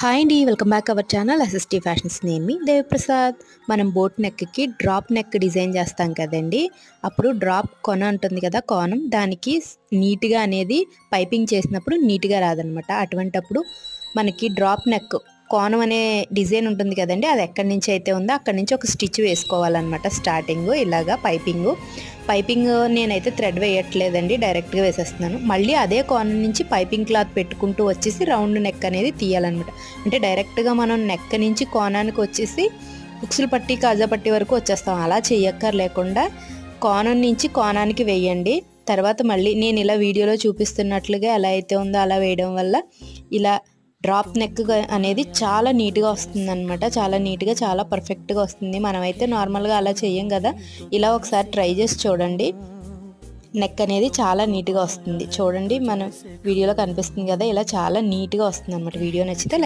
Hi అండి, welcome back our channel SST fashions. నేను మీ దేవిప్రసాద్. మనం బోట్ నెక్కి డ్రాప్ నెక్ డిజైన్ చేస్తాం కదండి. అప్పుడు డ్రాప్ కొన ఉంటుంది కదా, కోణం దానికి నీట్గా అనేది పైపింగ్ చేసినప్పుడు నీట్గా రాదనమాట. అటువంటప్పుడు మనకి డ్రాప్ నెక్ కోణం అనే డిజైన్ ఉంటుంది కదండి, అది ఎక్కడి నుంచి అయితే ఉందో అక్కడి నుంచి ఒక స్టిచ్ వేసుకోవాలన్నమాట. స్టార్టింగ్ ఇలాగా పైపింగ్ నేనైతే థ్రెడ్ వేయట్లేదండి, డైరెక్ట్గా వేసేస్తున్నాను. మళ్ళీ అదే కోణం నుంచి పైపింగ్ క్లాత్ పెట్టుకుంటూ వచ్చేసి రౌండ్ నెక్ అనేది తీయాలన్నమాట. అంటే డైరెక్ట్గా మనం నెక్ నుంచి కోణానికి వచ్చేసి ఉక్సులు పట్టి కాజా పట్టి వరకు వచ్చేస్తాం. అలా చేయక్కర్లేకుండా కోణం నుంచి కోణానికి వేయండి. తర్వాత మళ్ళీ నేను ఇలా వీడియోలో చూపిస్తున్నట్లుగా ఎలా అయితే ఉందో అలా వేయడం వల్ల ఇలా డ్రాప్ నెక్ అనేది చాలా నీట్గా వస్తుంది అనమాట. చాలా నీట్గా, చాలా పర్ఫెక్ట్గా వస్తుంది. మనమైతే నార్మల్గా అలా చెయ్యం కదా. ఇలా ఒకసారి ట్రై చేసి చూడండి. నెక్ అనేది చాలా నీట్గా వస్తుంది. చూడండి, మన వీడియోలో కనిపిస్తుంది కదా, ఇలా చాలా నీట్గా వస్తుంది అనమాట. వీడియో నచ్చితే